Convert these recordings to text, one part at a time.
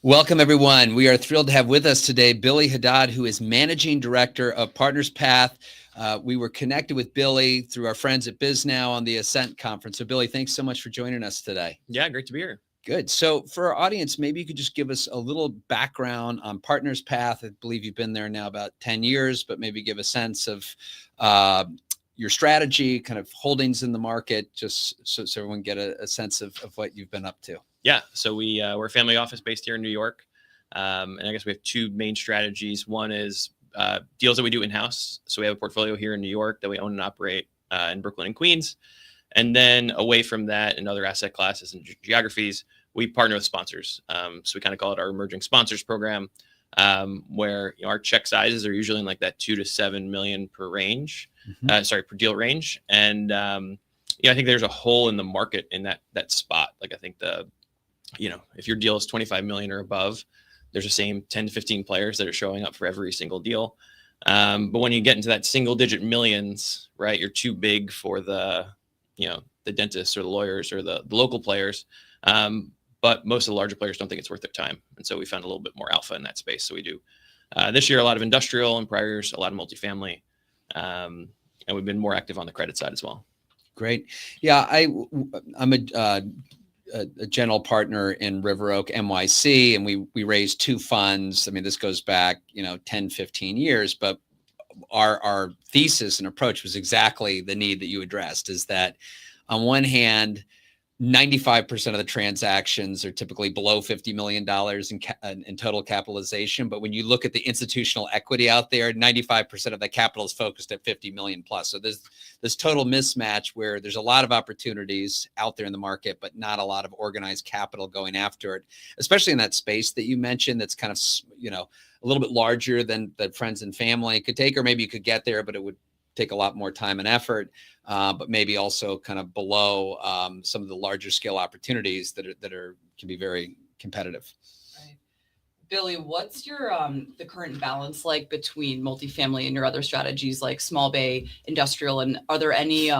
Welcome, everyone. We are thrilled to have with us today Billy Haddad, who is Managing Director of Partners Path. We were connected with Billy through our friends at BizNow on the Ascent Conference. So, Billy, thanks so much for joining us today. Yeah, great to be here. Good. So, for our audience, maybe you could just give us a little background on Partners Path. I believe you've been there now about 10 years, but maybe give a sense of your strategy, kind of holdings in the market, just so everyone get a sense of what you've been up to. Yeah, so we're a family office based here in New York. And I guess we have two main strategies. One is deals that we do in-house. So we have a portfolio here in New York that we own and operate in Brooklyn and Queens. And then away from that and other asset classes and geographies, we partner with sponsors. So we kind of call it our emerging sponsors program, where our check sizes are usually in like that 2 to 7 million per range, per deal range. And I think there's a hole in the market in that spot. Like I think if your deal is 25 million or above, there's the same 10 to 15 players that are showing up for every single deal. But when you get into that single digit millions, right, you're too big for the dentists or the lawyers or the local players. But most of the larger players don't think it's worth their time. And so we found a little bit more alpha in that space. So we do this year, a lot of industrial, and prior years, a lot of multifamily. And we've been more active on the credit side as well. Great. Yeah, I'm a general partner in River Oak NYC, and we raised two funds. I mean, this goes back, 10, 15 years, but our thesis and approach was exactly the need that you addressed, is that on one hand, 95% of the transactions are typically below $50 million in total capitalization. But when you look at the institutional equity out there, 95% of the capital is focused at 50 million plus. So there's this total mismatch where there's a lot of opportunities out there in the market, but not a lot of organized capital going after it, especially in that space that you mentioned. That's kind of, a little bit larger than friends and family could take, or maybe you could get there, but it would take a lot more time and effort, but maybe also kind of below some of the larger scale opportunities that can be very competitive. Right. Billy, what's your the current balance like between multifamily and your other strategies like small bay, industrial, and are there any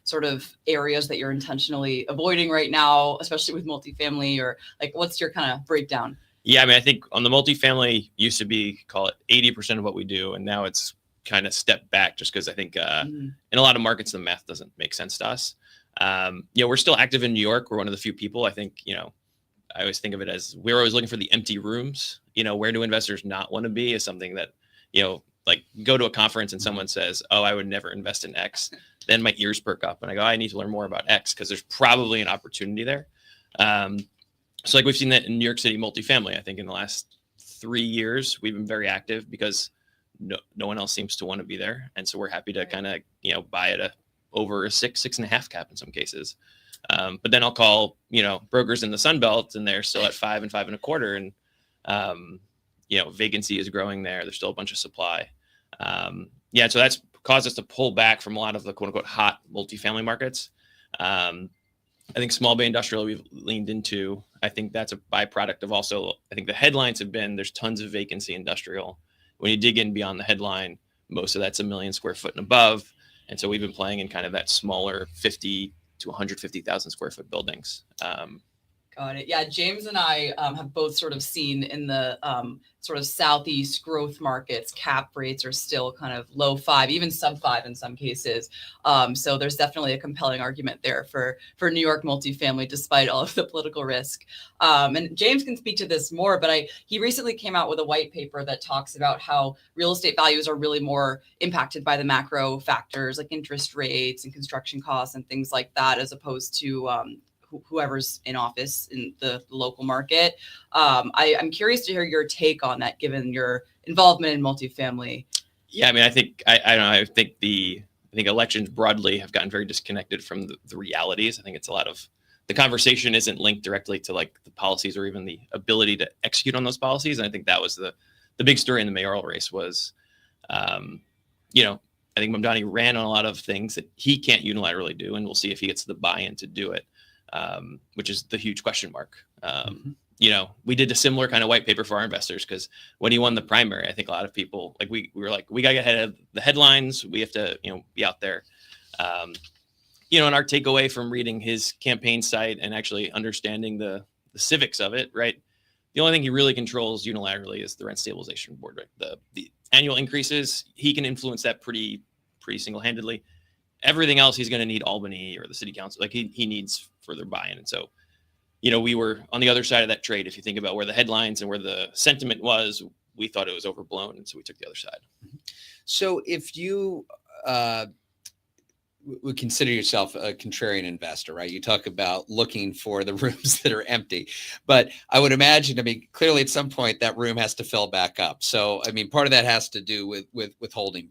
sort of areas that you're intentionally avoiding right now, especially with multifamily, or like what's your kind of breakdown? Yeah, I mean, I think on the multifamily used to be, call it 80% of what we do, and now it's kind of step back just because I think in a lot of markets, the math doesn't make sense to us. We're still active in New York. We're one of the few people. I think, I always think of it as we're always looking for the empty rooms. Where do investors not want to be is something that, like go to a conference and someone says, oh, I would never invest in X. Then my ears perk up and I go, I need to learn more about X because there's probably an opportunity there. So like we've seen that in New York City multifamily. I think in the last 3 years, we've been very active because no one else seems to want to be there. And so we're happy to kind of, buy at over a 6.5 cap in some cases. But then I'll call, brokers in the Sun Belt and they're still at 5 and 5.25. And, vacancy is growing there. There's still a bunch of supply. So that's caused us to pull back from a lot of the quote unquote hot multifamily markets. I think small bay industrial we've leaned into. I think that's a byproduct of also, I think the headlines have been there's tons of vacancy industrial. When you dig in beyond the headline, most of that's 1 million square foot and above. And so we've been playing in kind of that smaller 50 to 150,000 square foot buildings. Got it. Yeah, James and I have both sort of seen in the sort of Southeast growth markets, cap rates are still kind of low 5, even sub 5 in some cases. So there's definitely a compelling argument there for New York multifamily, despite all of the political risk. And James can speak to this more, but he recently came out with a white paper that talks about how real estate values are really more impacted by the macro factors like interest rates and construction costs and things like that, as opposed to whoever's in office in the local market. I'm curious to hear your take on that, given your involvement in multifamily. Yeah, I mean, I think I think elections broadly have gotten very disconnected from the realities. I think it's a lot of the conversation isn't linked directly to like the policies or even the ability to execute on those policies. And I think that was the big story in the mayoral race was, I think Mamdani ran on a lot of things that he can't unilaterally do, and we'll see if he gets the buy-in to do it. Which is the huge question mark. We did a similar kind of white paper for our investors because when he won the primary, I think a lot of people we were like, we got to get ahead of the headlines. We have to, be out there. And our takeaway from reading his campaign site and actually understanding the civics of it, right? The only thing he really controls unilaterally is the rent stabilization board, right? The annual increases, he can influence that pretty single-handedly. Everything else, he's going to need Albany or the city council. Like he needs further buy-in. And so, we were on the other side of that trade. If you think about where the headlines and where the sentiment was, we thought it was overblown. And so we took the other side. So if you would consider yourself a contrarian investor, right? You talk about looking for the rooms that are empty, but I would imagine, clearly at some point that room has to fill back up. So, part of that has to do with withholding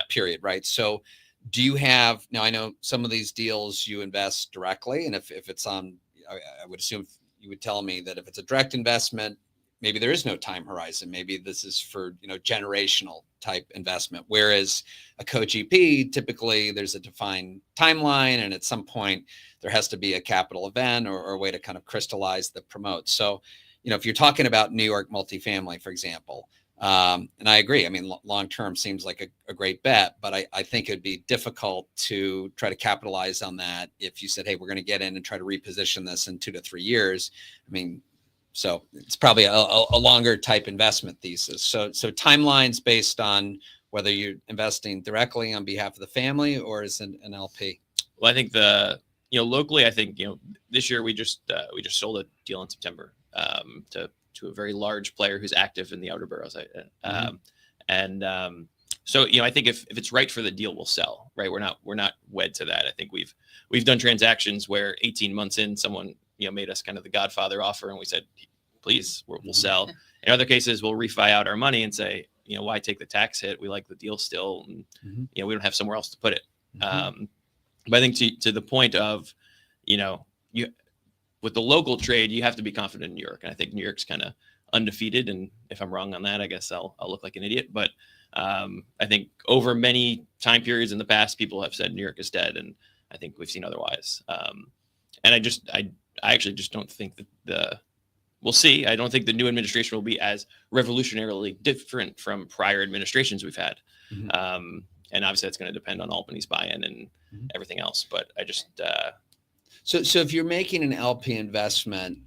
period, right? So do you have, now I know some of these deals you invest directly, and if it's on, I would assume you would tell me that if it's a direct investment, maybe there is no time horizon. Maybe this is for, generational type investment. Whereas a co-GP, typically there's a defined timeline, and at some point there has to be a capital event or a way to kind of crystallize the promote. So, if you're talking about New York multifamily, for example, and I agree, long-term seems like a great bet, but I think it'd be difficult to try to capitalize on that if you said, hey, we're going to get in and try to reposition this in 2 to 3 years. So it's probably a longer type investment thesis. So timelines based on whether you're investing directly on behalf of the family or as an LP. Well, I think locally, I think, this year we just sold a deal in September to a very large player who's active in the outer boroughs. So, I think if it's right for the deal, we'll sell, right? We're not wed to that. I think we've done transactions where 18 months in, someone, made us kind of the Godfather offer, and we said, please, we'll sell. In other cases, we'll refi out our money and say, why take the tax hit? We like the deal still, and we don't have somewhere else to put it. But I think to the point of, you with the local trade, you have to be confident in New York, and I think New York's kind of undefeated. And if I'm wrong on that, I guess I'll look like an idiot. But I think over many time periods in the past, people have said New York is dead, and I think we've seen otherwise. And I actually just don't think that we'll see. I don't think the new administration will be as revolutionarily different from prior administrations we've had. And obviously that's going to depend on Albany's buy-in and everything else. But I just, So if you're making an LP investment,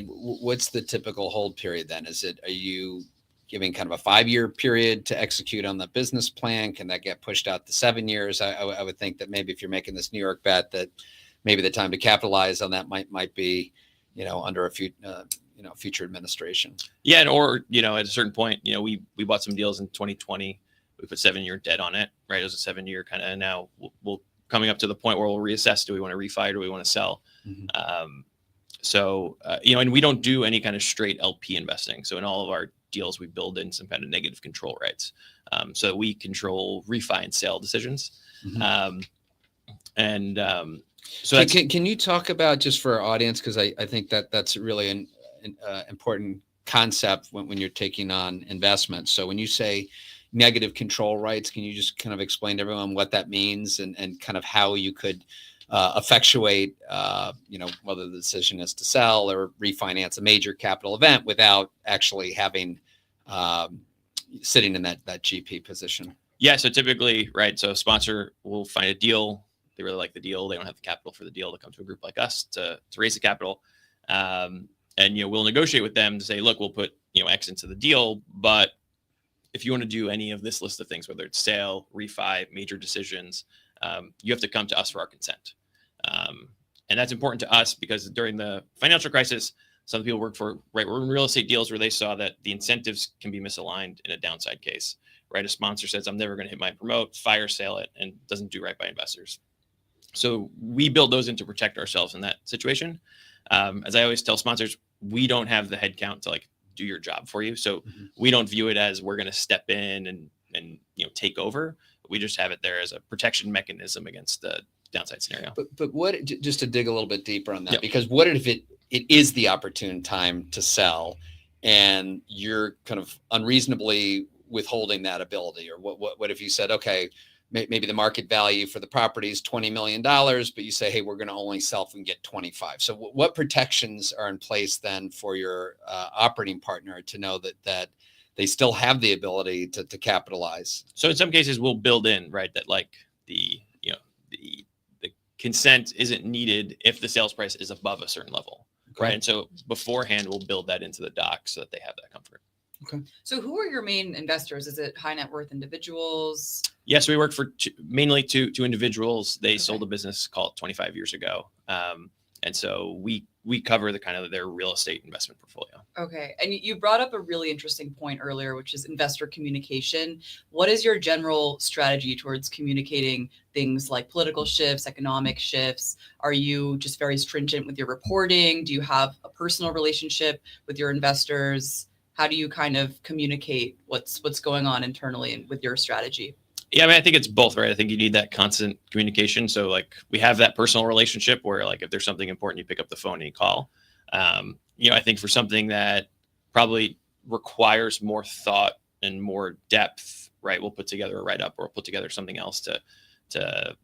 what's the typical hold period then? Are you giving kind of a 5-year period to execute on the business plan? Can that get pushed out to 7 years? I would think that maybe if you're making this New York bet, that maybe the time to capitalize on that might be, under a future administration. Yeah. And, or, at a certain point, we bought some deals in 2020, we put 7-year debt on it, right? It was a 7-year kind of, and now we'll coming up to the point where we'll reassess. Do we want to refi or do we want to sell? And we don't do any kind of straight LP investing. So in all of our deals, we build in some kind of negative control rights. So we control refi and sale decisions. So can you talk about, just for our audience, because I think that's really an important concept when you're taking on investments. So when you say negative control rights, can you just kind of explain to everyone what that means and kind of how you could effectuate, whether the decision is to sell or refinance a major capital event without actually having sitting in that GP position? Yeah. So typically, right. So a sponsor will find a deal. They really like the deal. They don't have the capital for the deal to come to a group like us to raise the capital. And, we'll negotiate with them to say, look, we'll put, X into the deal. But if you want to do any of this list of things, whether it's sale, refi, major decisions, you have to come to us for our consent. And that's important to us because during the financial crisis, some people we're in real estate deals where they saw that the incentives can be misaligned in a downside case, right? A sponsor says, I'm never going to hit my promote, fire sale it, and doesn't do right by investors. So we build those in to protect ourselves in that situation. As I always tell sponsors, we don't have the headcount to do your job for you. So we don't view it as we're going to step in and take over. We just have it there as a protection mechanism against the downside scenario. But what, just to dig a little bit deeper on that, because what if it is the opportune time to sell and you're kind of unreasonably withholding that ability? Or what if you said, okay, maybe the market value for the property is $20 million, but you say, hey, we're going to only sell if we can get 25. So what protections are in place then for your operating partner to know that they still have the ability to capitalize? So in some cases we'll build in, right, that the consent isn't needed if the sales price is above a certain level, right? And so beforehand, we'll build that into the doc so that they have that comfort. Okay. So who are your main investors? Is it high net worth individuals? Yes, we work for mainly two individuals. They sold a business called 25 years ago. And so we cover the kind of their real estate investment portfolio. Okay. And you brought up a really interesting point earlier, which is investor communication. What is your general strategy towards communicating things like political shifts, economic shifts? Are you just very stringent with your reporting? Do you have a personal relationship with your investors? How do you kind of communicate what's going on internally and with your strategy? Yeah, I mean, I think it's both, right? I think you need that constant communication. So like we have that personal relationship where like if there's something important, you pick up the phone and you call. I think for something that probably requires more thought and more depth, right? We'll put together a write-up or we'll put together something else to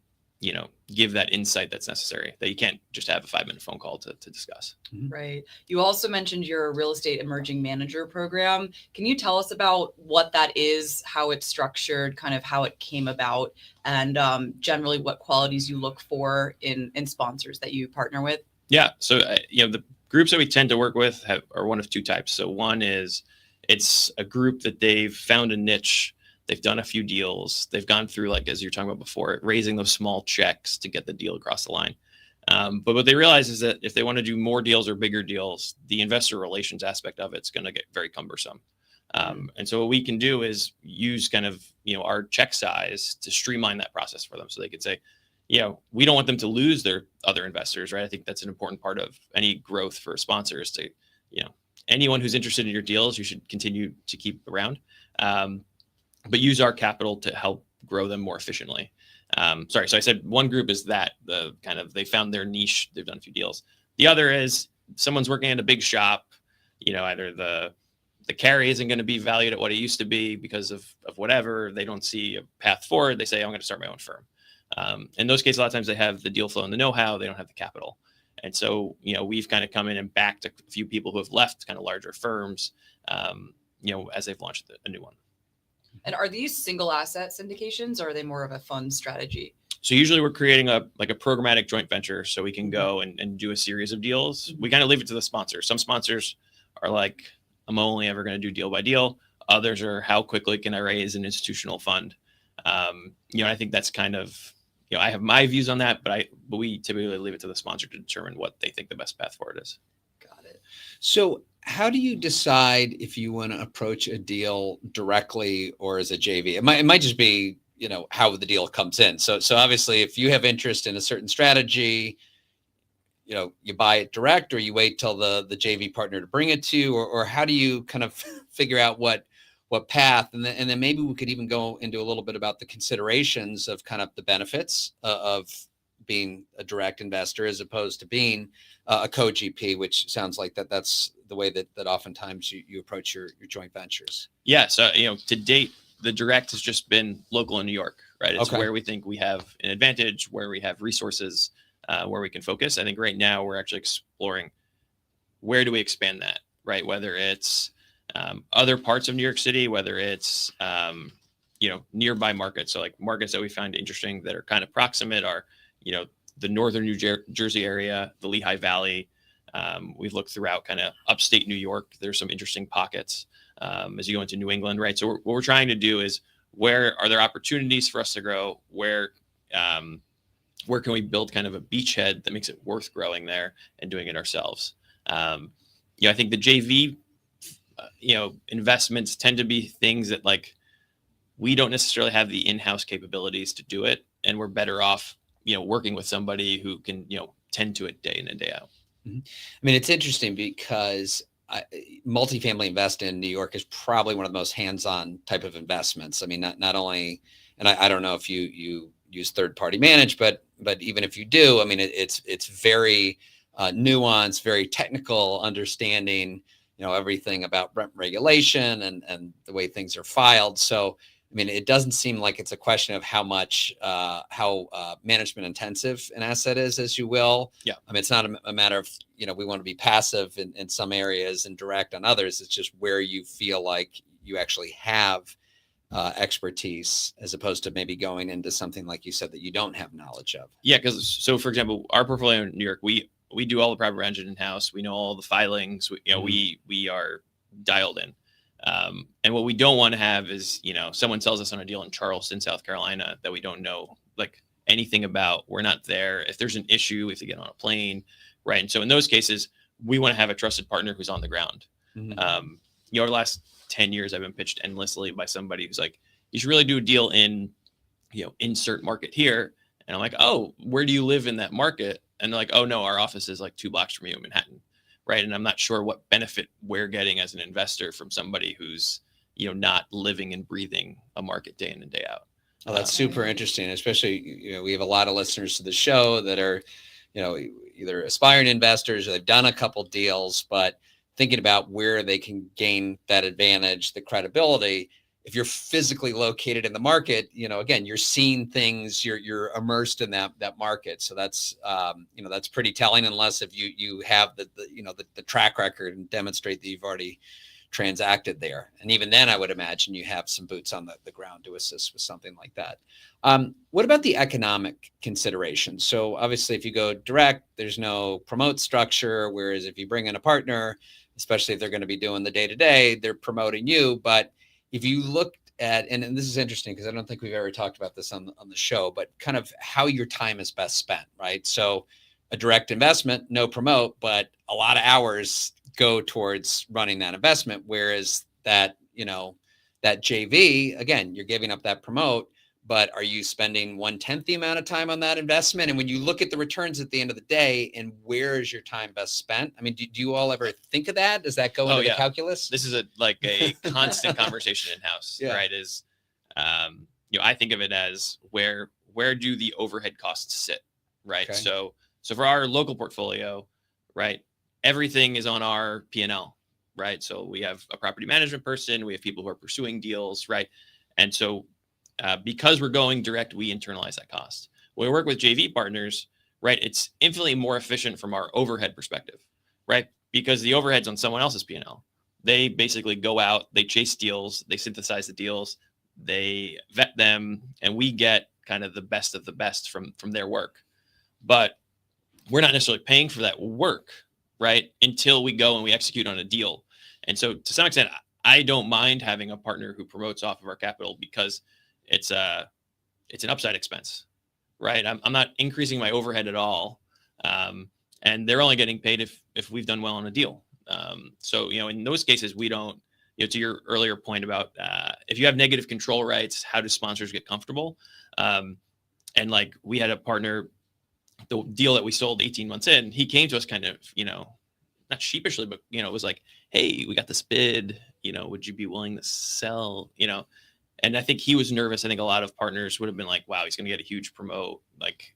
give that insight that's necessary that you can't just have a 5-minute phone call to discuss. Right. You also mentioned your real estate emerging manager program. Can you tell us about what that is, how it's structured, kind of how it came about, and generally what qualities you look for in sponsors that you partner with? Yeah. So, the groups that we tend to work with are one of two types. So one is it's a group that they've found a niche. They've done a few deals. They've gone through, like, as you're talking about before, raising those small checks to get the deal across the line. But what they realize is that if they want to do more deals or bigger deals, the investor relations aspect of it's going to get very cumbersome. And so what we can do is use kind of, our check size to streamline that process for them. So they could say, we don't want them to lose their other investors, right? I think that's an important part of any growth for sponsors to, anyone who's interested in your deals, you should continue to keep around. But use our capital to help grow them more efficiently. So I said one group is that the kind of, they found their niche, they've done a few deals. The other is someone's working in a big shop, either the carry isn't going to be valued at what it used to be because of whatever, they don't see a path forward. They say, I'm going to start my own firm. In those cases, a lot of times they have the deal flow and the know-how, they don't have the capital. And so, we've kind of come in and backed a few people who have left kind of larger firms, as they've launched a new one. And are these single asset syndications or are they more of a fund strategy? So usually we're creating a programmatic joint venture so we can go and do a series of deals. We kind of leave it to the sponsor. Some sponsors are like, I'm only ever going to do deal by deal. Others are, how quickly can I raise an institutional fund? I think that's kind of, I have my views on that, but we typically leave it to the sponsor to determine what they think the best path forward is. Got it. So how do you decide if you want to approach a deal directly or as a JV? It might just be, how the deal comes in. So obviously if you have interest in a certain strategy, you buy it direct or you wait till the JV partner to bring it to you, or how do you kind of figure out what path? And then maybe we could even go into a little bit about the considerations of kind of the benefits of being a direct investor as opposed to being a co-GP, which sounds like that's the way that oftentimes you approach your joint ventures. Yeah. So, to date, the direct has just been local in New York, right? It's where we think we have an advantage, where we have resources, where we can focus. I think right now we're actually exploring where do we expand that, right? Whether it's other parts of New York City, whether it's, nearby markets. So like markets that we find interesting that are kind of proximate are, the northern New Jersey area, the Lehigh Valley. We've looked throughout kind of upstate New York. There's some interesting pockets as you go into New England, right? So what we're trying to do is, where are there opportunities for us to grow? Where can we build kind of a beachhead that makes it worth growing there and doing it ourselves? I think the JV, investments tend to be things that like we don't necessarily have the in-house capabilities to do it, and we're better off, working with somebody who can, tend to it day in and day out. Mm-hmm. I mean, it's interesting because multifamily invest in New York is probably one of the most hands-on type of investments. I mean, not only, and I don't know if you use third-party managed, but even if you do, I mean, it's very nuanced, very technical understanding, everything about rent regulation and the way things are filed. So, I mean, it doesn't seem like it's a question of how much, management intensive an asset is, as you will. Yeah. I mean, it's not a matter of, we want to be passive in some areas and direct on others. It's just where you feel like you actually have expertise, as opposed to maybe going into something like you said that you don't have knowledge of. Yeah. So for example, our portfolio in New York, we we do all the private engine in house. We know all the filings. We are dialed in. And what we don't want to have is, someone sells us on a deal in Charleston, South Carolina that we don't know like anything about. We're not there. If there's an issue, we have to get on a plane. Right. And so in those cases, we want to have a trusted partner who's on the ground. Mhm. The last 10 years, I've been pitched endlessly by somebody who's like, you should really do a deal in, insert market here. And I'm like, oh, where do you live in that market? And they're like, oh no, our office is like 2 blocks from you in Manhattan. Right. And I'm not sure what benefit we're getting as an investor from somebody who's, not living and breathing a market day in and day out. Oh, that's super interesting, especially, we have a lot of listeners to the show that are, either aspiring investors or they've done a couple deals, but thinking about where they can gain that advantage, the credibility. If you're physically located in the market, again, you're seeing things, you're immersed in that market. So that's, that's pretty telling, unless if you have the track record and demonstrate that you've already transacted there. And even then, I would imagine you have some boots on the ground to assist with something like that. What about the economic considerations? So obviously, if you go direct, there's no promote structure, whereas if you bring in a partner, especially if they're going to be doing the day-to-day, they're promoting you. But if you look at, and this is interesting because I don't think we've ever talked about this on the show, but kind of how your time is best spent, right? So a direct investment, no promote, but a lot of hours go towards running that investment. Whereas that, that JV, again, you're giving up that promote, but are you spending 1/10 the amount of time on that investment? And when you look at the returns at the end of the day, and where is your time best spent? I mean, do you all ever think of that? Does that go into the calculus? This is a constant conversation in house, right? Is, I think of it as where do the overhead costs sit, right? Okay. So for our local portfolio, right, everything is on our P&L, right? So we have a property management person, we have people who are pursuing deals, right? And so because we're going direct, we internalize that cost. When we work with JV partners, right, it's infinitely more efficient from our overhead perspective, right? Because the overhead's on someone else's P&L. They basically go out, they chase deals, they synthesize the deals, they vet them, and we get kind of the best of the best from their work. But we're not necessarily paying for that work, right, until we go and we execute on a deal. And so to some extent, I don't mind having a partner who promotes off of our capital because it's an upside expense, right? I'm not increasing my overhead at all. And they're only getting paid if we've done well on a deal. So, in those cases, we don't, to your earlier point about if you have negative control rights, how do sponsors get comfortable? And like we had a partner, the deal that we sold 18 months in, he came to us kind of, not sheepishly, but, it was like, hey, we got this bid, would you be willing to sell, And I think he was nervous. I think a lot of partners would have been like, wow, he's going to get a huge promote. Like,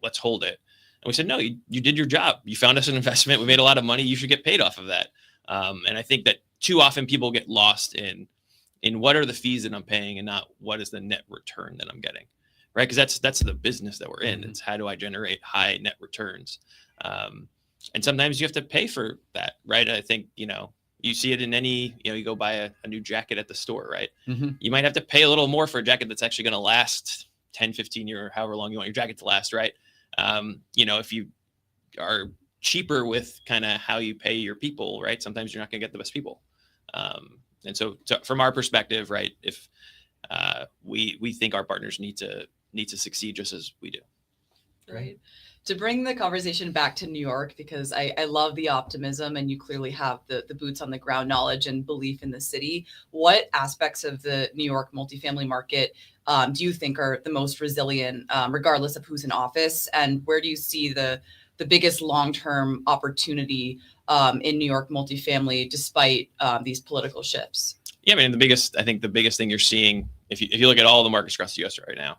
let's hold it. And we said, no, you did your job. You found us an investment. We made a lot of money. You should get paid off of that. And I think that too often people get lost in what are the fees that I'm paying and not what is the net return that I'm getting. Right. Because that's the business that we're in. Mm-hmm. It's how do I generate high net returns? And sometimes you have to pay for that. Right. I think, you see it in any, you go buy a new jacket at the store, right? Mm-hmm. You might have to pay a little more for a jacket that's actually going to last 10, 15 years, however long you want your jacket to last, right? If you are cheaper with kind of how you pay your people, right? Sometimes you're not going to get the best people. And so from our perspective, right, if we think our partners need to succeed just as we do. Right. To bring the conversation back to New York, because I love the optimism and you clearly have the boots on the ground knowledge and belief in the city. What aspects of the New York multifamily market do you think are the most resilient, regardless of who's in office? And where do you see the biggest long-term opportunity in New York multifamily, despite these political shifts? Yeah, I mean, I think the biggest thing you're seeing, if you look at all the markets across the U.S. right now,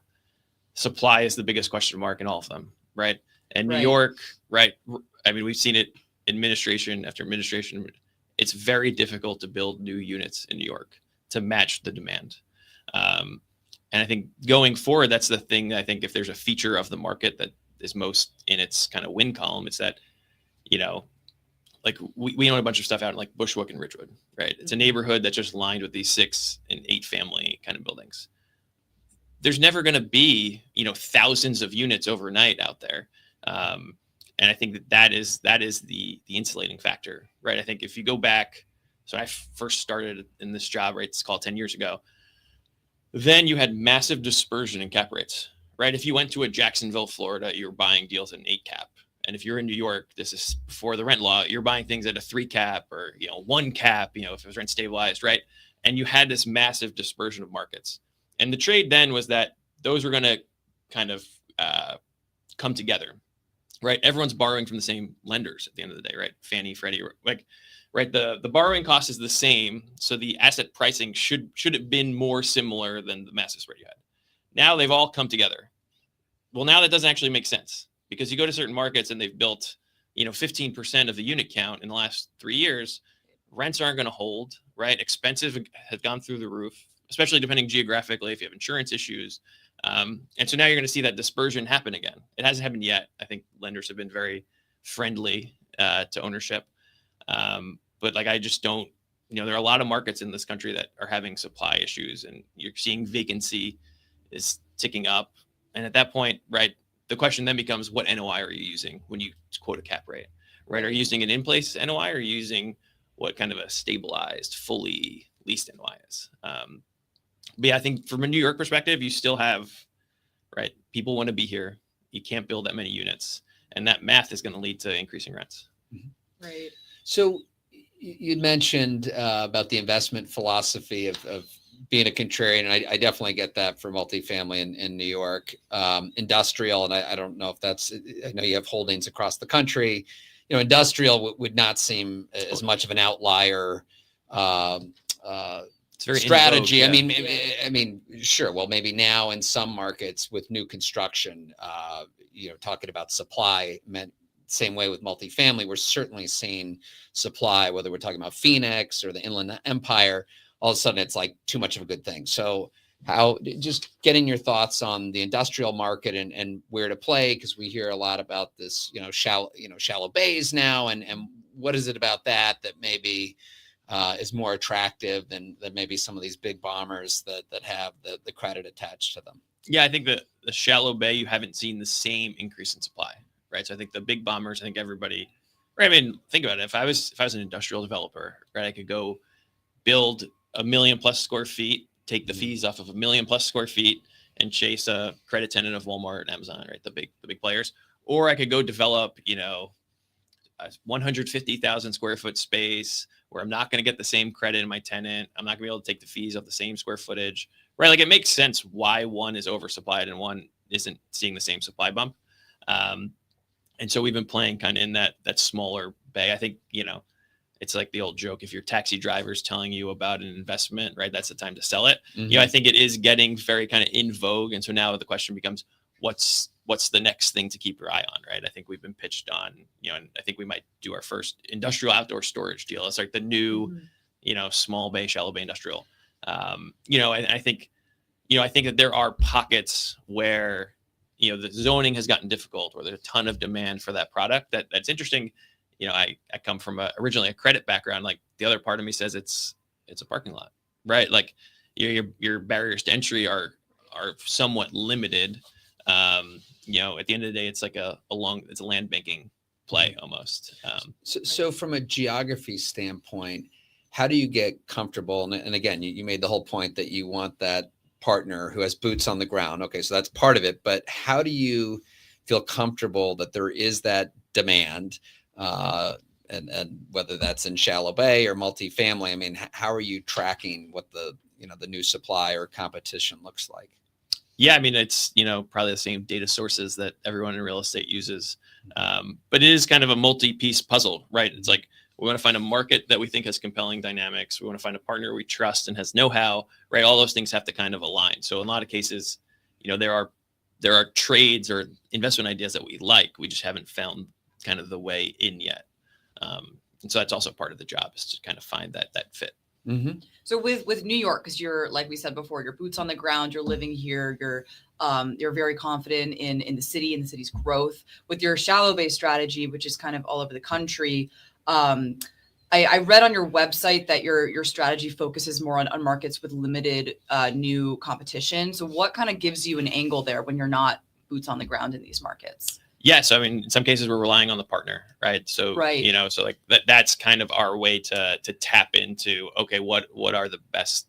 supply is the biggest question mark in all of them, right? And New York, right? I mean, we've seen it administration after administration. It's very difficult to build new units in New York to match the demand. And I think going forward, that's the thing. I think if there's a feature of the market that is most in its kind of win column, it's that, like we own a bunch of stuff out in like Bushwick and Ridgewood, right? It's a neighborhood that's just lined with these 6 and 8 family kind of buildings. There's never going to be, thousands of units overnight out there. And I think that is the insulating factor, right? I think if you go back, so I first started in this job, right, it's called 10 years ago, then you had massive dispersion in cap rates, right? If you went to a Jacksonville, Florida, you're buying deals at an 8 cap. And if you're in New York, this is before the rent law, you're buying things at a 3 cap or, 1 cap, if it was rent stabilized, right? And you had this massive dispersion of markets. And the trade then was that those were going to kind of come together, right? Everyone's borrowing from the same lenders at the end of the day, right? Fannie, Freddie, like, right? The borrowing cost is the same. So the asset pricing should have been more similar than the massive spread you had. Now they've all come together. Well, now that doesn't actually make sense because you go to certain markets and they've built, 15% of the unit count in the last 3 years. Rents aren't going to hold, right? Expenses have gone through the roof, especially depending geographically if you have insurance issues. And so now you're going to see that dispersion happen again. It hasn't happened yet. I think lenders have been very friendly to ownership. But like, I just don't, there are a lot of markets in this country that are having supply issues and you're seeing vacancy is ticking up. And at that point, right, the question then becomes what NOI are you using when you quote a cap rate, right? Are you using an in-place NOI or are you using what kind of a stabilized, fully leased NOI is? But yeah, I think from a New York perspective, you still have, right, people want to be here. You can't build that many units. And that math is going to lead to increasing rents. Right. So you'd mentioned about the investment philosophy of being a contrarian, and I definitely get that for multifamily in New York. Industrial, and I don't know if that's, I know you have holdings across the country. Industrial would not seem as much of an outlier It's very strategy. in vogue, yeah. I mean, sure. Well, maybe now in some markets with new construction, talking about supply meant same way with multifamily. We're certainly seeing supply, whether we're talking about Phoenix or the Inland Empire, all of a sudden it's like too much of a good thing. So just getting your thoughts on the industrial market and where to play, because we hear a lot about this, shallow bays now, and what is it about that maybe is more attractive than maybe some of these big bombers that have the credit attached to them? Yeah, I think the shallow bay, you haven't seen the same increase in supply, right? So I think the big bombers, I think everybody, right? I mean, think about it. If I was an industrial developer, right, I could go build 1 million plus square feet, take the fees off of 1 million plus square feet, and chase a credit tenant of Walmart and Amazon, right? The big players. Or I could go develop, a 150,000 square foot space where I'm not going to get the same credit in my tenant. I'm not going to be able to take the fees off the same square footage, right? Like, it makes sense why one is oversupplied and one isn't seeing the same supply bump. And so we've been playing kind of in that smaller bay. I think, it's like the old joke. If your taxi driver's telling you about an investment, right, that's the time to sell it. Mm-hmm. I think it is getting very kind of in vogue. And so now the question becomes, what's the next thing to keep your eye on, right? I think we've been pitched on, and I think we might do our first industrial outdoor storage deal. It's like the new, small bay, shallow bay industrial. I think that there are pockets where, the zoning has gotten difficult, where there's a ton of demand for that product. That's interesting. I come from originally a credit background. Like, the other part of me says it's a parking lot, right? Like, your barriers to entry are somewhat limited. At the end of the day, it's like it's a land banking play almost. So from a geography standpoint, how do you get comfortable? And again, you made the whole point that you want that partner who has boots on the ground. Okay, so that's part of it. But how do you feel comfortable that there is that demand? And whether that's in shallow bay or multifamily, I mean, how are you tracking what the new supply or competition looks like? Yeah, I mean, it's, probably the same data sources that everyone in real estate uses. But it is kind of a multi-piece puzzle, right? It's like, we want to find a market that we think has compelling dynamics. We want to find a partner we trust and has know-how, right? All those things have to kind of align. So in a lot of cases, there are trades or investment ideas that we like. We just haven't found kind of the way in yet. And so that's also part of the job, is to kind of find that fit. Mm-hmm. So with New York, because you're, like we said before, your boots on the ground, you're living here, you're very confident in the city and the city's growth. With your shallow bay strategy, which is kind of all over the country, I read on your website that your strategy focuses more on markets with limited new competition. So what kind of gives you an angle there when you're not boots on the ground in these markets? Yes, I mean, in some cases we're relying on the partner, right? So, Right. so like that's kind of our way to tap into, okay, what are the best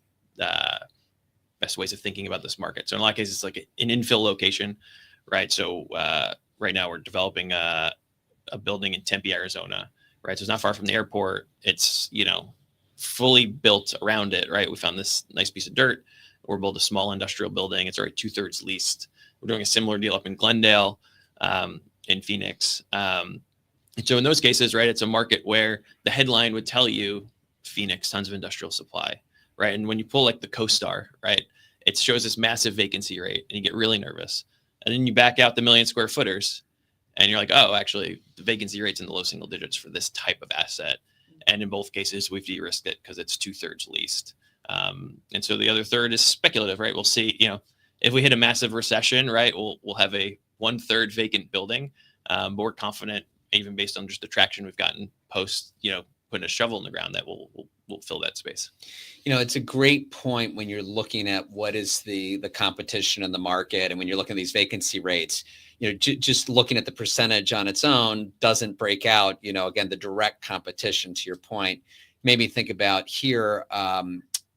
ways of thinking about this market. So in a lot of cases, it's like an infill location, right? So right now we're developing a building in Tempe, Arizona, right? So it's not far from the airport. It's, fully built around it, right? We found this nice piece of dirt. We're building a small industrial building. It's already 2/3 leased. We're doing a similar deal up in Glendale, in Phoenix. And so in those cases, right, it's a market where the headline would tell you Phoenix, tons of industrial supply, right? And when you pull like the CoStar, right, it shows this massive vacancy rate and you get really nervous. And then you back out the million square footers and you're like, oh, actually the vacancy rate's in the low single digits for this type of asset. And in both cases, we've de-risked it because it's 2/3 leased. And so the other third is speculative, right? We'll see, if we hit a massive recession, right, we'll have a 1/3 vacant building. But we're confident, even based on just the traction we've gotten post, putting a shovel in the ground, that we'll fill that space. It's a great point when you're looking at what is the competition in the market, and when you're looking at these vacancy rates. Just looking at the percentage on its own doesn't break out, again, the direct competition. To your point, maybe think about here,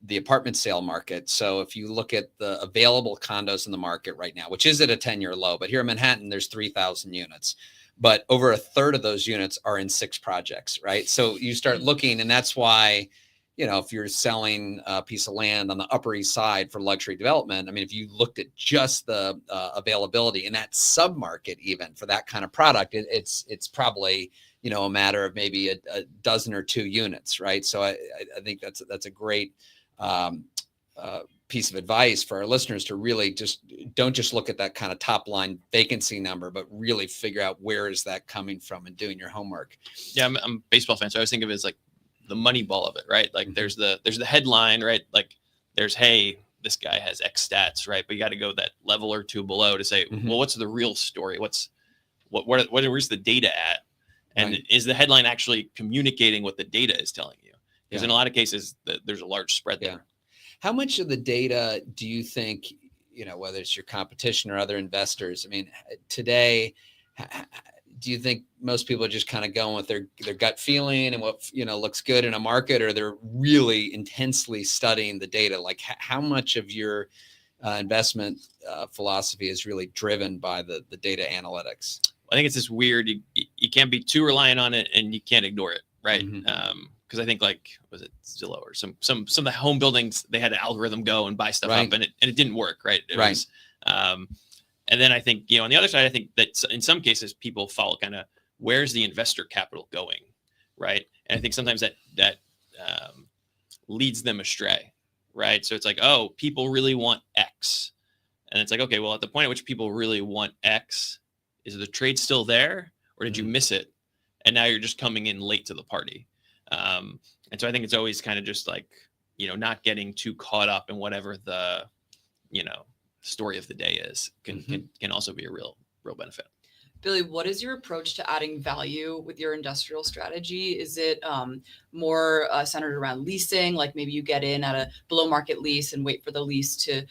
the apartment sale market. So if you look at the available condos in the market right now, which is at a 10-year low, but here in Manhattan, there's 3,000 units, but over a third of those units are in 6 projects, right? So you start looking, and that's why, if you're selling a piece of land on the Upper East Side for luxury development, I mean, if you looked at just the availability in that submarket, even for that kind of product, it's probably, a matter of maybe a dozen or 2 units, right? So I think that's a great piece of advice for our listeners, to really don't just look at that kind of top line vacancy number, but really figure out where is that coming from and doing your homework. Yeah, I'm a baseball fan, so I always think of it as like the money ball of it, right? Like there's the headline, right? Like there's, hey, this guy has X stats, right? But you got to go that level or 2 below to say, well, what's the real story? Where's the data at? And is the headline actually communicating what the data is telling you? Because in a lot of cases, there's a large spread there. How much of the data do you think, whether it's your competition or other investors? I mean, today, do you think most people are just kind of going with their gut feeling and what, looks good in a market, or they're really intensely studying the data? Like how much of your investment philosophy is really driven by the data analytics? I think it's this weird, you can't be too reliant on it and you can't ignore it, right? Because I think, like, was it Zillow or some of the home buildings, they had an algorithm go and buy stuff up, and it didn't work, right? It was, and then I think, on the other side, I think that in some cases people follow kind of, where's the investor capital going, right? And I think sometimes that leads them astray, right? So it's like, oh, people really want X, and it's like, okay, well, at the point at which people really want X, is the trade still there, or did you miss it, and now you're just coming in late to the party? And so I think it's always kind of just like, not getting too caught up in whatever the, story of the day is can also be a real benefit. Billy, what is your approach to adding value with your industrial strategy? Is it more centered around leasing? Like maybe you get in at a below market lease and wait for the lease to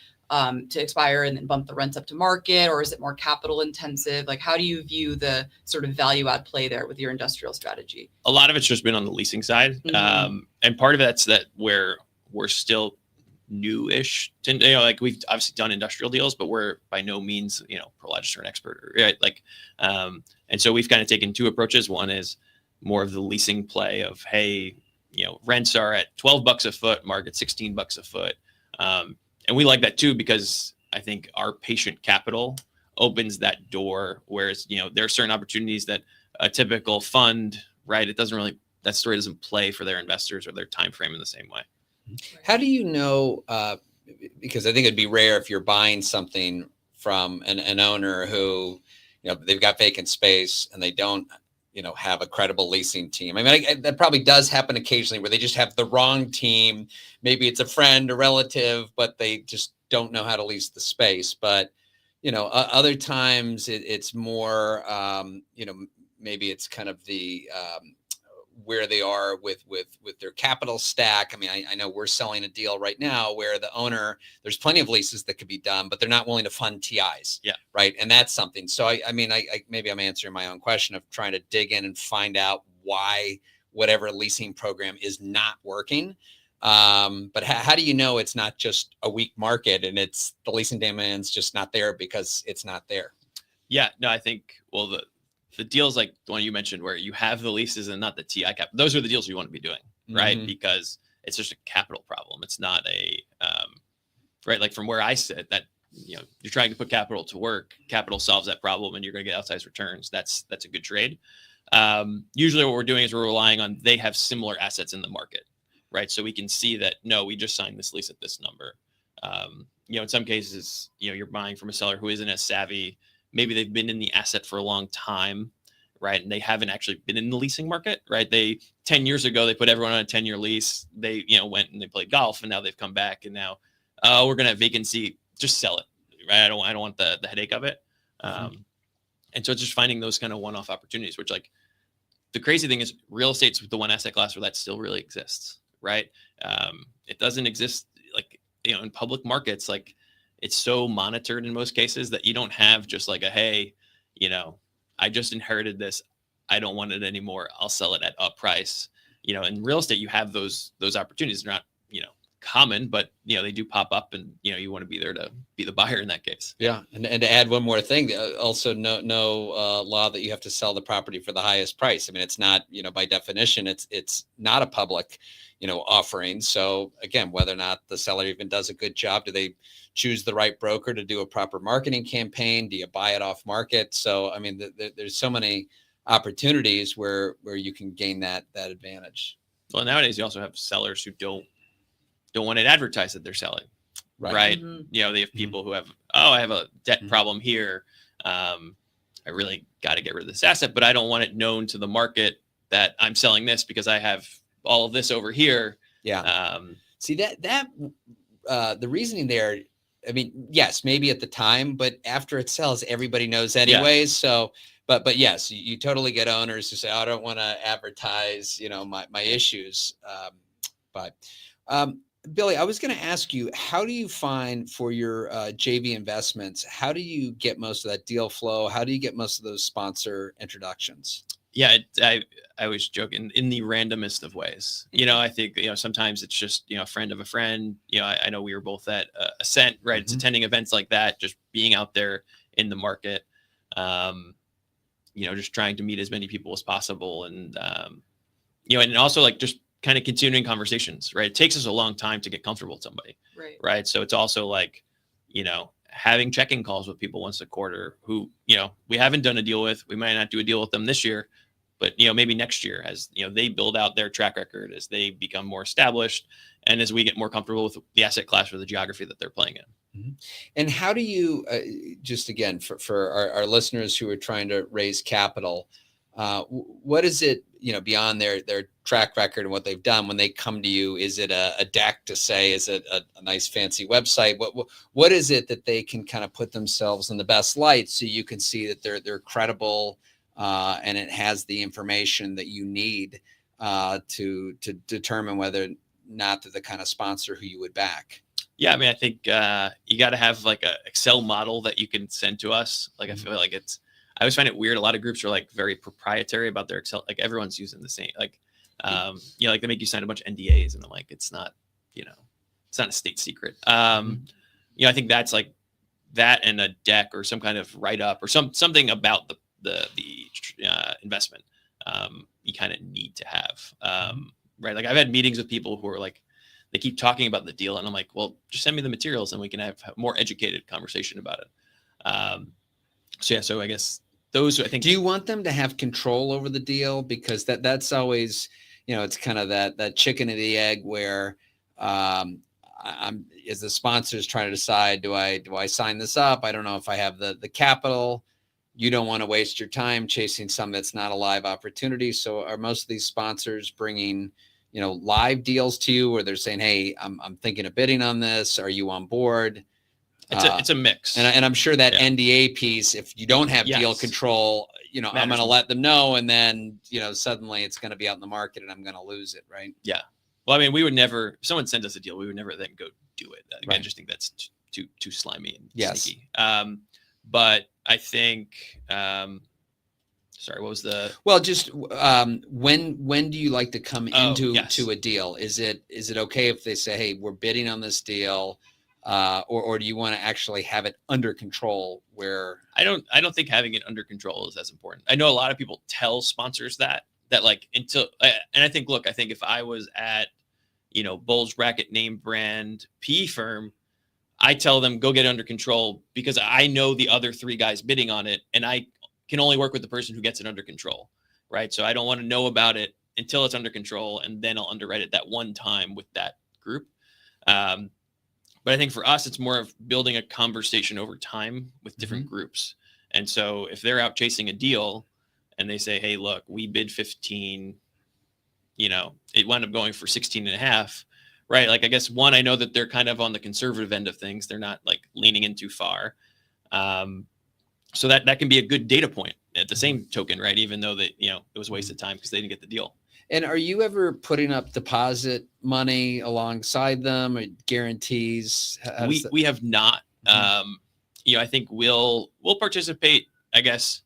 expire and then bump the rents up to market? Or is it more capital intensive? Like, how do you view the sort of value add play there with your industrial strategy? A lot of it's just been on the leasing side. And part of that's that where we're still new-ish to, like we've obviously done industrial deals, but we're by no means, Prologis or an expert, right? Like, and so we've kind of taken 2 approaches. One is more of the leasing play of, hey, rents are at $12 a foot, market $16 a foot. And we like that too, because I think our patient capital opens that door. Whereas, there are certain opportunities that a typical fund, right, that story doesn't play for their investors or their time frame in the same way. How do you know, because I think it'd be rare if you're buying something from an owner who, they've got vacant space and they don't, have a credible leasing team. I mean, that probably does happen occasionally where they just have the wrong team. Maybe it's a friend, a relative, but they just don't know how to lease the space. But, other times it's more, maybe it's kind of the where they are with their capital stack. I mean, I know we're selling a deal right now where the owner, there's plenty of leases that could be done, but they're not willing to fund TIs. Yeah. Right. And that's something. So I mean, maybe I'm answering my own question of trying to dig in and find out why whatever leasing program is not working. But how do you know it's not just a weak market and it's the leasing demand's just not there because it's not there? Yeah, no, I think, well, the deals like the one you mentioned where you have the leases and not the TI cap, those are the deals you want to be doing, right? Mhm. Because it's just a capital problem. It's not a, right? Like from where I sit, that, you know, you're trying to put capital to work, capital solves that problem and you're going to get outsized returns. That's a good trade. Usually what we're doing is we're relying on, they have similar assets in the market, right? So we can see that, no, we just signed this lease at this number. You know, in some cases, you know, you're buying from a seller who isn't as savvy. Maybe they've been in the asset for a long time, right? And they haven't actually been in the leasing market, right? 10 years ago, they put everyone on a 10-year lease. They, you know, went and they played golf and now they've come back and now, we're going to have vacancy, just sell it, right? I don't want the headache of it. And so it's just finding those kind of one-off opportunities, which, like, the crazy thing is real estate's the one asset class where that still really exists, right? It doesn't exist, like, you know, in public markets. Like, it's so monitored in most cases that you don't have just like a, hey, you know, I just inherited this, I don't want it anymore, I'll sell it at a price. You know, in real estate, you have those opportunities. They're not, you know, common, but, you know, they do pop up, and, you know, you want to be there to be the buyer in that case. Yeah. And to add one more thing, also no law that you have to sell the property for the highest price. I mean, it's not, you know, by definition, it's not a public, you know, offering. So again, whether or not the seller even does a good job, do they choose the right broker to do a proper marketing campaign? Do you buy it off market? So, I mean, there's so many opportunities where you can gain that advantage. Well, nowadays you also have sellers who don't want it advertised that they're selling. Right. Mhm. You know, they have people who have, I have a debt problem here. I really got to get rid of this asset, but I don't want it known to the market that I'm selling this because I have all of this over here. Yeah. See that the reasoning there, I mean, yes, maybe at the time, but after it sells, everybody knows anyways. So, but yes, you totally get owners who say, oh, I don't want to advertise, you know, my issues. Billy, I was going to ask you, how do you find for your JV investments, how do you get most of that deal flow? How do you get most of those sponsor introductions? Yeah, I always joke in the randomest of ways. You know, I think, you know, sometimes it's just, you know, a friend of a friend. You know, I know we were both at Ascent, right? It's attending events like that, just being out there in the market, you know, just trying to meet as many people as possible. And, you know, and also like just kind of continuing conversations, right? It takes us a long time to get comfortable with somebody, right? So it's also like, you know, having check-in calls with people once a quarter who, you know, we haven't done a deal with. We might not do a deal with them this year, but, you know, maybe next year, as, you know, they build out their track record, as they become more established, and as we get more comfortable with the asset class or the geography that they're playing in. And how do you, just again, for our listeners who are trying to raise capital, what is it, you know, beyond their track record and what they've done when they come to you? Is it a deck to say, is it a nice fancy website? What is it that they can kind of put themselves in the best light so you can see that they're credible, and it has the information that you need to determine whether or not they're the kind of sponsor who you would back? Yeah, I mean, I think you got to have like a Excel model that you can send to us. Like, I feel like I always find it weird. A lot of groups are like very proprietary about their Excel. Like, everyone's using the same, like, you know, like they make you sign a bunch of NDAs, and I'm like, it's not, you know, it's not a state secret. You know, I think that's like that, and a deck or some kind of write up or something about the investment. You kind of need to have, right? Like, I've had meetings with people who are like, they keep talking about the deal, and I'm like, well, just send me the materials and we can have a more educated conversation about it. So I guess those, I think. Do you want them to have control over the deal? Because that's always, you know, it's kind of that chicken and the egg where I'm as the sponsors trying to decide, do I sign this up? I don't know if I have the capital. You don't want to waste your time chasing something that's not a live opportunity. So are most of these sponsors bringing, you know, live deals to you, where they're saying, hey, I'm thinking of bidding on this. Are you on board? It's a mix. And I'm sure that Yeah. NDA piece, if you don't have deal Yes. control, I'm Matters going to more. let them know, and then suddenly it's going to be out in the market, and I'm going to lose it, right? Yeah. Well, I mean, we would never. If someone sent us a deal, we would never then go do it. I Right. just think that's too slimy and Yes. sneaky. But I think. Sorry, what was the? Well, just when do you like to come into yes. to a deal? Is it okay if they say, hey, we're bidding on this deal, or do you want to actually have it under control? Where I don't think having it under control is as important. I know a lot of people tell sponsors that like until, and I think, look, I think if I was at, bulge bracket name brand PE firm, I tell them go get it under control because I know the other 3 guys bidding on it, and I can only work with the person who gets it under control, right? So I don't want to know about it until it's under control, and then I'll underwrite it that one time with that group. But I think for us, it's more of building a conversation over time with different groups. And so if they're out chasing a deal and they say, hey, look, we bid 15, it wound up going for 16 and a half, right? Like, I guess I know that they're kind of on the conservative end of things. They're not like leaning in too far. So that can be a good data point at the same token, right? Even though that, it was a waste of time because they didn't get the deal. And are you ever putting up deposit money alongside them or guarantees? We have not. I think we'll participate, I guess,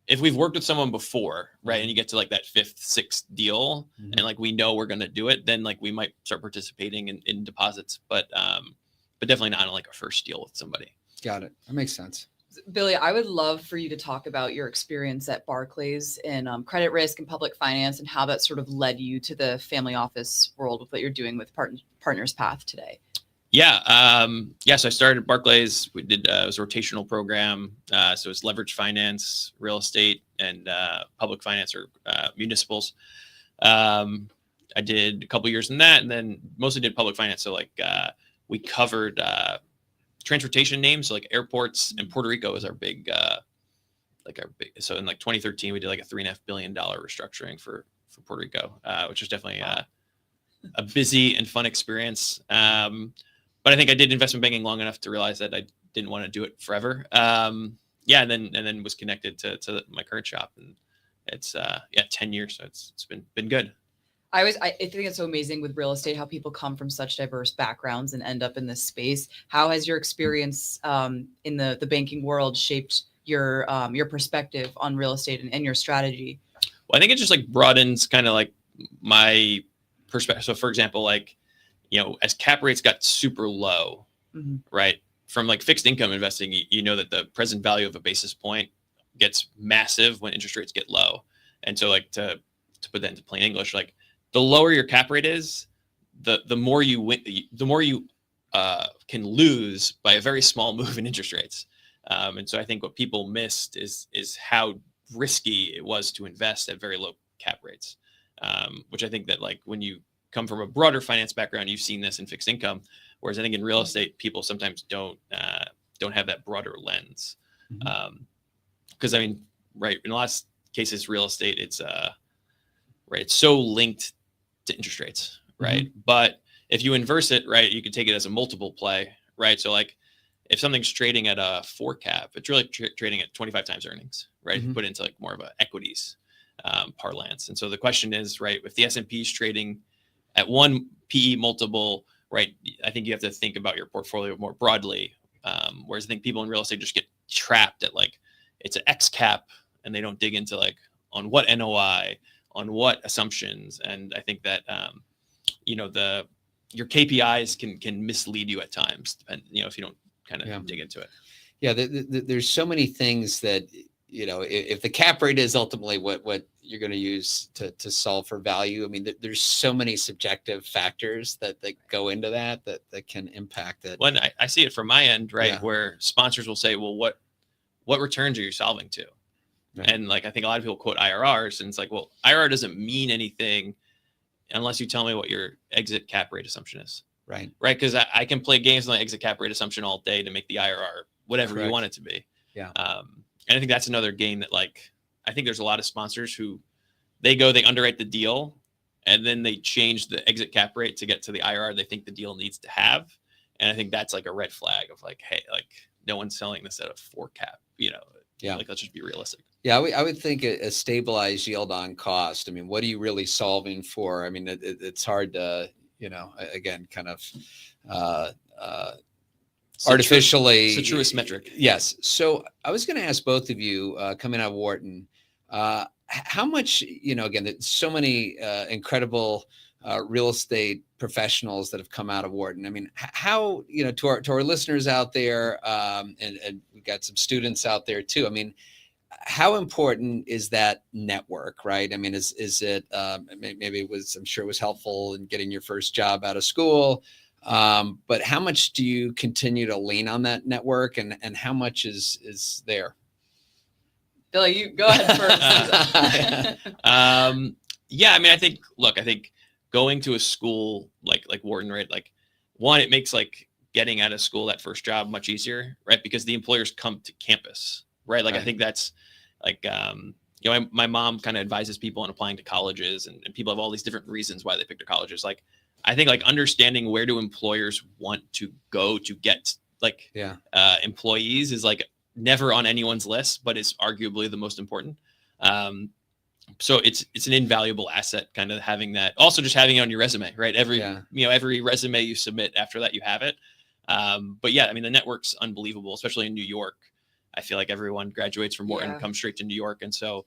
if we've worked with someone before, right? And you get to like that 5th, 6th deal and like, we know we're going to do it, then like we might start participating in deposits, but definitely not on like a first deal with somebody. Got it. That makes sense. Billy, I would love for you to talk about your experience at Barclays in credit risk and public finance and how that sort of led you to the family office world with what you're doing with Partners Path today. Yeah. So I started at Barclays. We did it was a rotational program. So it's leverage finance, real estate, and public finance or municipals. I did a couple years in that, and then mostly did public finance. So like we covered transportation names, so like airports, and Puerto Rico is our big, so in like 2013, we did like a $3.5 billion restructuring for Puerto Rico, which was definitely a busy and fun experience. But I think I did investment banking long enough to realize that I didn't want to do it forever. And then was connected to my current shop, and it's 10 years. So it's been good. I think it's so amazing with real estate, how people come from such diverse backgrounds and end up in this space. How has your experience in the banking world shaped your perspective on real estate and your strategy? Well, I think it just like broadens kind of like my perspective. So for example, like, as cap rates got super low, right? From like fixed income investing, you know that the present value of a basis point gets massive when interest rates get low. And so like to put that into plain English, like the lower your cap rate is, the more you win, the more you can lose by a very small move in interest rates. And so I think what people missed is how risky it was to invest at very low cap rates, which I think that like when you come from a broader finance background, you've seen this in fixed income, whereas I think in real estate, people sometimes don't have that broader lens. Because I mean, right, in a lot of cases, real estate, it's so linked to interest rates, right? But if you inverse it, right, you can take it as a multiple play, right? So like if something's trading at a 4 cap, it's really trading at 25 times earnings, right? If you put it into like more of a equities parlance. And so the question is, right, if the S&P is trading at 1 PE multiple, right, I think you have to think about your portfolio more broadly. Whereas I think people in real estate just get trapped at like, it's an X cap, and they don't dig into like on what NOI, on what assumptions. And I think that, your KPIs can mislead you at times, if you don't kind of dig into it. Yeah. There's so many things that, if the cap rate is ultimately what you're going to use to solve for value. I mean, there's so many subjective factors that go into that can impact it. When I see it from my end, right, where sponsors will say, well, what returns are you solving to? Right. And like, I think a lot of people quote IRRs, and it's like, well, IRR doesn't mean anything unless you tell me what your exit cap rate assumption is. Right. Right. Because I can play games on the exit cap rate assumption all day to make the IRR whatever you want it to be. Yeah. And I think that's another game that, like, I think there's a lot of sponsors who they underwrite the deal, and then they change the exit cap rate to get to the IRR they think the deal needs to have. And I think that's like a red flag of like, hey, like no one's selling this at a 4 cap, Yeah. like let's just be realistic. Yeah, I would think a stabilized yield on cost. I mean, what are you really solving for? I mean, it's hard to, again, kind of artificially. It's the truest metric. Yes. So I was going to ask both of you coming out of Wharton, how much, again, there's so many incredible real estate professionals that have come out of Wharton. I mean, how, to our listeners out there, and we've got some students out there too. I mean, how important is that network, right? I mean, is it, maybe it was, I'm sure it was helpful in getting your first job out of school. But how much do you continue to lean on that network, and how much is there? Billy, you go ahead first. Yeah, I mean, I think going to a school like Wharton, right? Like, one, it makes like getting out of school, that first job, much easier, right? Because the employers come to campus, right? Like, right. I think that's like, my mom kind of advises people on applying to colleges, and people have all these different reasons why they pick their colleges. Like, I think like understanding where do employers want to go to get like employees is like never on anyone's list, but it's arguably the most important. So it's an invaluable asset, kind of having that. Also, just having it on your resume, right? Every resume you submit after that, you have it. But yeah, I mean, the network's unbelievable, especially in New York. I feel like everyone graduates from Wharton, comes straight to New York, and so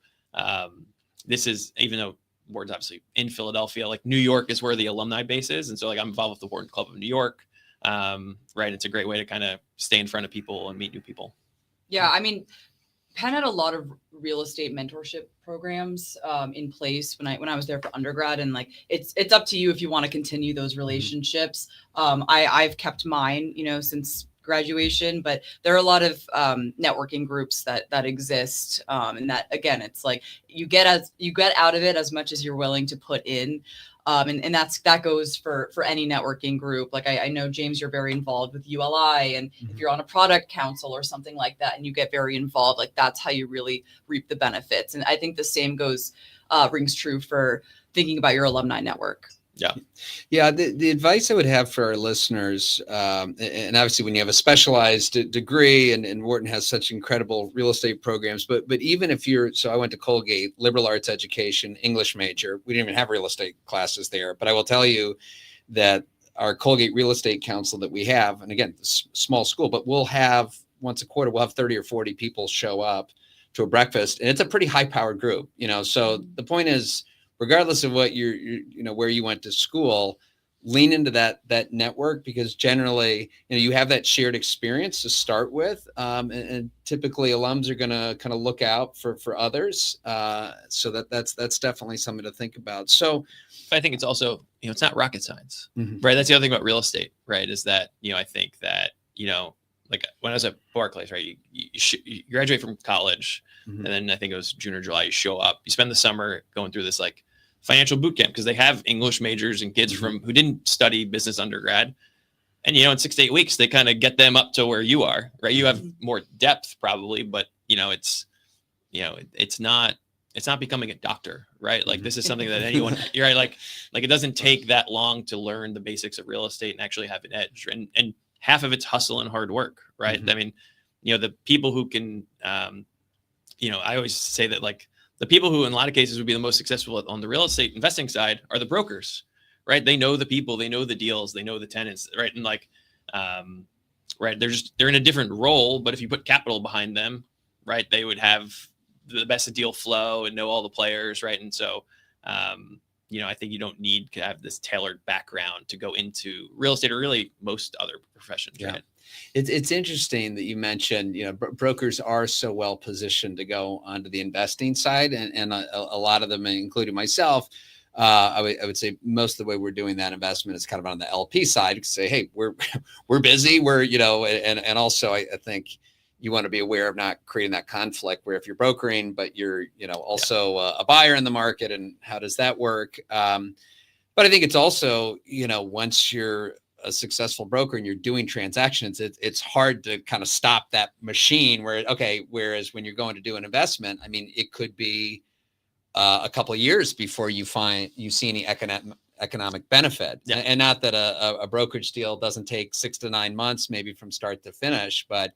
this is, even though Wharton's obviously in Philadelphia, like New York is where the alumni base is, and so like I'm involved with the Wharton Club of New York. Right, it's a great way to kind of stay in front of people and meet new people. Yeah, I mean, Penn had a lot of real estate mentorship programs in place when I was there for undergrad, and like it's up to you if you want to continue those relationships. I've kept mine, since graduation, but there are a lot of networking groups that exist, and that, again, it's like you get out of it as much as you're willing to put in. And that goes for any networking group. Like I know, James, you're very involved with ULI, and if you're on a product council or something like that, and you get very involved, like that's how you really reap the benefits. And I think the same rings true for thinking about your alumni network. Yeah. The advice I would have for our listeners, and obviously when you have a specialized degree, and Wharton has such incredible real estate programs, but even if so I went to Colgate, liberal arts education, English major. We didn't even have real estate classes there, but I will tell you that our Colgate Real Estate Council that we have, and again, small school, but we'll have once a quarter, we'll have 30 or 40 people show up to a breakfast, and it's a pretty high powered group, so the point is, regardless of what where you went to school, lean into that network, because generally, you have that shared experience to start with. And typically alums are going to kind of look out for others. So that's definitely something to think about. So I think it's also, it's not rocket science, right? That's the other thing about real estate, right? Is that, I think that, like when I was at Barclays, right? You graduate from college, and then I think it was June or July, you show up, you spend the summer going through this like financial boot camp, because they have English majors and kids who didn't study business undergrad. And, in 6 to 8 weeks, they kind of get them up to where you are, right? You have more depth probably, but it's not becoming a doctor, right? Like this is something that anyone, you're right. Like it doesn't take that long to learn the basics of real estate and actually have an edge. And half of it's hustle and hard work, right? I mean, the people who can, I always say that like, the people who in a lot of cases would be the most successful on the real estate investing side are the brokers, right? They know the people, they know the deals, they know the tenants, right? And like, right, they're in a different role, but if you put capital behind them, right, they would have the best deal flow and know all the players, right? And so, I think you don't need to have this tailored background to go into real estate or really most other professions, right? It's interesting that you mentioned, brokers are so well positioned to go onto the investing side, and a lot of them, including myself, I would say most of the way we're doing that investment is kind of on the LP side, to say, hey, we're busy, and also I think you want to be aware of not creating that conflict where if you're brokering, but you're, also a buyer in the market, and how does that work? But I think it's also, once you're a successful broker and you're doing transactions, it's hard to kind of stop that machine whereas when you're going to do an investment, I mean, it could be a couple of years before you see any economic benefit. Yeah. And not that a brokerage deal doesn't take 6 to 9 months, maybe from start to finish, but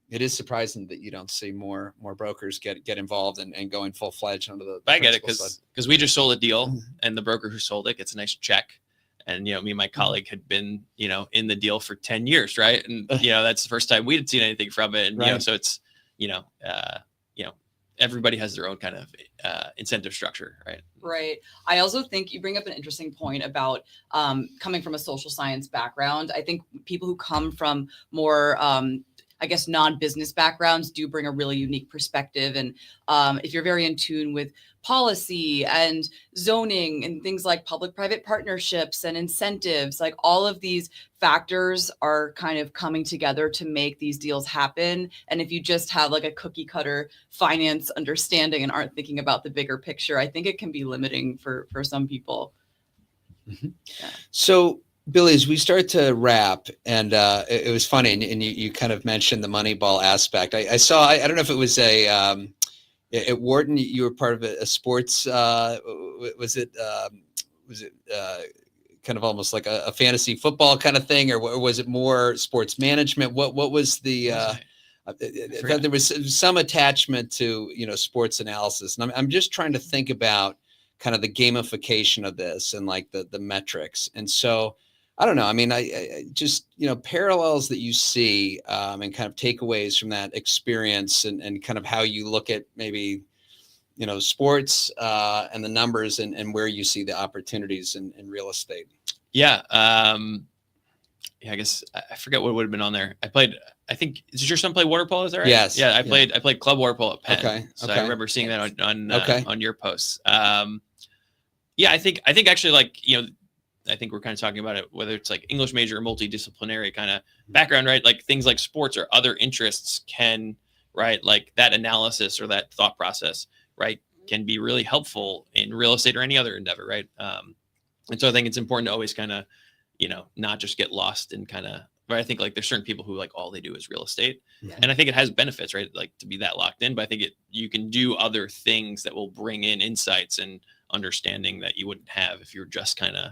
it is surprising that you don't see more brokers get involved and going full fledged under the. I get it principal side. because we just sold a deal, and the broker who sold it gets a nice check. And, me and my colleague had been, in the deal for 10 years. Right. And, that's the first time we had seen anything from it. And, Right. so it's, everybody has their own kind of incentive structure. Right. Right. I also think you bring up an interesting point about coming from a social science background. I think people who come from more, non-business backgrounds do bring a really unique perspective. And if you're very in tune with policy and zoning and things like public-private partnerships and incentives, like all of these factors are kind of coming together to make these deals happen. And if you just have like a cookie cutter finance understanding and aren't thinking about the bigger picture, I think it can be limiting for some people. Mm-hmm. Yeah. So, Billy, as we start to wrap, and it was funny, and you kind of mentioned the Moneyball aspect. I saw, I don't know if it was at Wharton, you were part of a sports, was it kind of almost like a fantasy football kind of thing, or was it more sports management? What was the, there was some attachment to, sports analysis. And I'm just trying to think about kind of the gamification of this and like the metrics. And so, I don't know. I mean, I just, parallels that you see and kind of takeaways from that experience and kind of how you look at maybe, sports and the numbers and where you see the opportunities in real estate. Yeah. I guess I forget what would have been on there. I think, did your son play water polo? Is that right? Yes. Yeah. I played club water polo at Penn. Okay. So I remember seeing that on your posts. I think actually, like, I think we're kind of talking about it, whether it's like English major or multidisciplinary kind of background, right? Like things like sports or other interests can, right? Like that analysis or that thought process, right, can be really helpful in real estate or any other endeavor, right? And so I think it's important to always kind of, not just get lost in kind of, right? I think like there's certain people who like all they do is real estate. Yeah. And I think it has benefits, right? Like to be that locked in, but I think you can do other things that will bring in insights and understanding that you wouldn't have if you're just kind of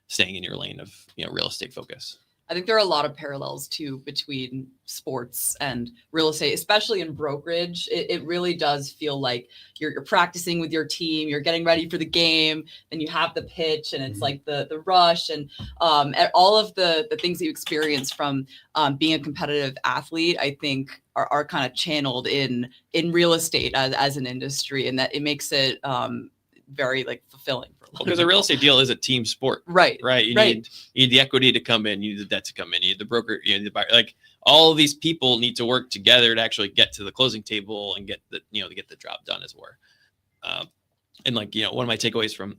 staying in your lane of real estate focus. I think there are a lot of parallels too between sports and real estate, especially in brokerage. It really does feel like you're practicing with your team, you're getting ready for the game, then you have the pitch, and it's like the rush and all of the things that you experience from being a competitive athlete, I think are kind of channeled in real estate as an industry, and that it makes it very like fulfilling for a lot because a real estate deal is a team sport, right? You need the equity to come in, you need the debt to come in, you need the broker, you need the buyer. Like all of these people need to work together to actually get to the closing table and get the to get the job done, as it were. And like one of my takeaways from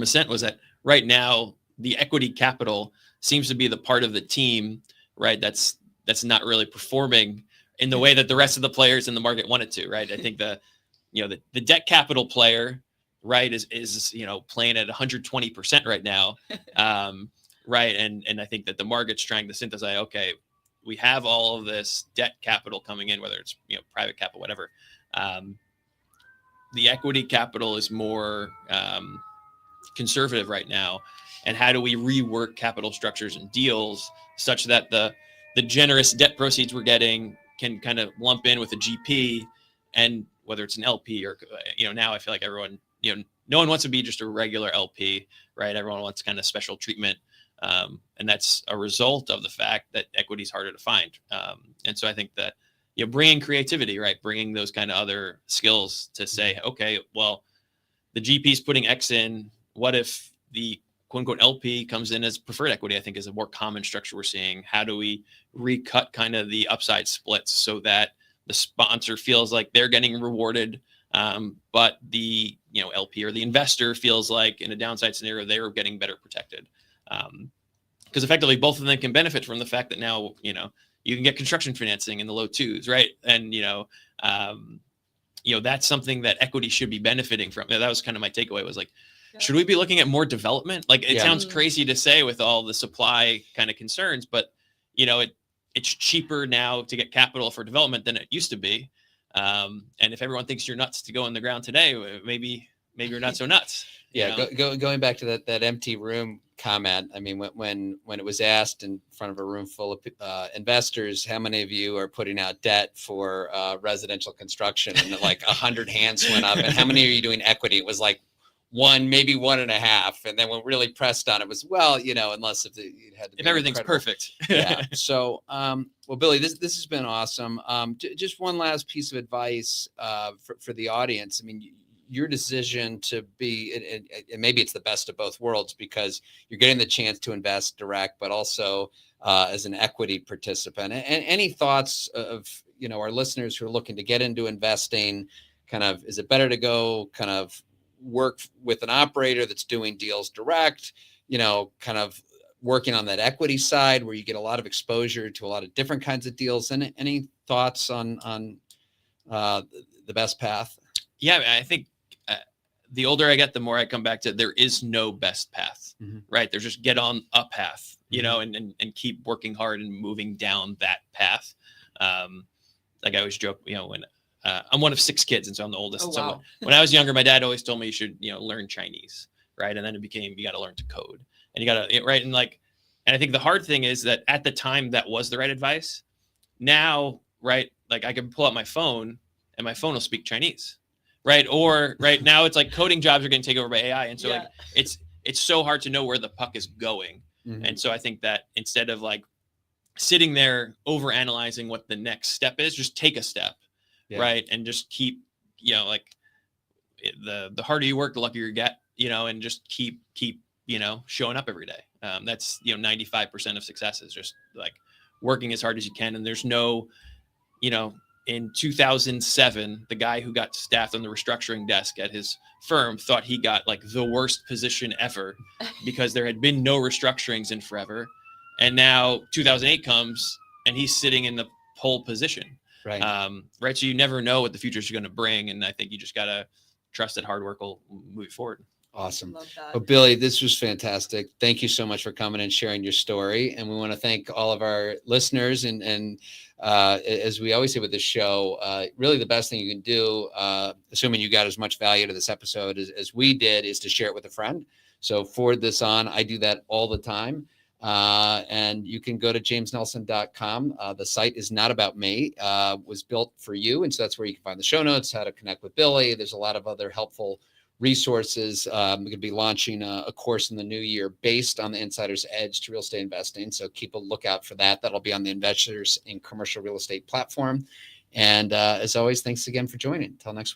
Ascent was that right now the equity capital seems to be the part of the team, right, that's not really performing in the way that the rest of the players in the market want it to, right? I think the debt capital player, right, is playing at 120% right now, right, and I think that the market's trying to synthesize. Okay, we have all of this debt capital coming in, whether it's private capital, whatever. The equity capital is more conservative right now, and how do we rework capital structures and deals such that the generous debt proceeds we're getting can kind of lump in with a GP, and whether it's an LP or, now I feel like everyone, no one wants to be just a regular LP, right? Everyone wants kind of special treatment. And that's a result of the fact that equity is harder to find. And so I think that, bringing creativity, right? Bringing those kind of other skills to say, okay, well, the GP's putting X in. What if the quote unquote LP comes in as preferred equity? I think is a more common structure we're seeing. How do we recut kind of the upside splits so that the sponsor feels like they're getting rewarded, but the LP or the investor feels like in a downside scenario they're getting better protected, because effectively both of them can benefit from the fact that now you can get construction financing in the low twos, right? And that's something that equity should be benefiting from. That was kind of my takeaway, was like, should we be looking at more development? Like it sounds crazy to say with all the supply kind of concerns, but it's cheaper now to get capital for development than it used to be. And if everyone thinks you're nuts to go in the ground today, maybe maybe you're not so nuts. you Yeah, know? going back to that empty room comment. I mean, when it was asked in front of a room full of investors, how many of you are putting out debt for residential construction, and like 100 hands went up, and how many are you doing equity? It was like one, maybe one and a half, and then when really pressed on, it was, well, unless it had to be If everything's incredible. perfect. Yeah. So, well, Billy, this has been awesome. Just one last piece of advice for the audience. I mean, your decision to be, and maybe it's the best of both worlds, because you're getting the chance to invest direct, but also as an equity participant. And any thoughts of our listeners who are looking to get into investing? Kind of, is it better to go kind of work with an operator that's doing deals direct? Kind of working on that equity side where you get a lot of exposure to a lot of different kinds of deals. And any thoughts on the best path? Yeah, I think the older I get, the more I come back to there is no best path, right? There's just get on a path, and keep working hard and moving down that path. Like I always joke, when I'm one of 6 kids, and so I'm the oldest. Oh, wow. So when I was younger, my dad always told me you should, learn Chinese, right? And then it became, you got to learn to code, and you got to, right? And I think the hard thing is that at the time that was the right advice. Now, right? Like I can pull out my phone and my phone will speak Chinese. Right. Or right now it's like coding jobs are getting taken over by AI. And so like it's so hard to know where the puck is going. And so I think that instead of like sitting there over analyzing what the next step is, just take a step. Right. And just keep, like the harder you work, the luckier you get, and just keep, showing up every day. That's, 95% of success is just like working as hard as you can. And there's no, in 2007, the guy who got staffed on the restructuring desk at his firm thought he got like the worst position ever because there had been no restructurings in forever. And now 2008 comes and he's sitting in the pole position. Right. Right. So you never know what the future is going to bring. And I think you just got to trust that hard work will move you forward. Awesome. Love that. Well, Billy, this was fantastic. Thank you so much for coming and sharing your story. And we want to thank all of our listeners. And as we always say with this show, really the best thing you can do, assuming you got as much value to this episode as we did, is to share it with a friend. So forward this on. I do that all the time. And you can go to jamesnelson.com. The site is not about me, was built for you. And so that's where you can find the show notes, how to connect with Billy. There's a lot of other helpful resources. We're going to be launching a course in the new year based on the Insider's Edge to real estate investing. So keep a lookout for that. That'll be on the Investors in Commercial Real Estate platform. And as always, thanks again for joining. Until next week.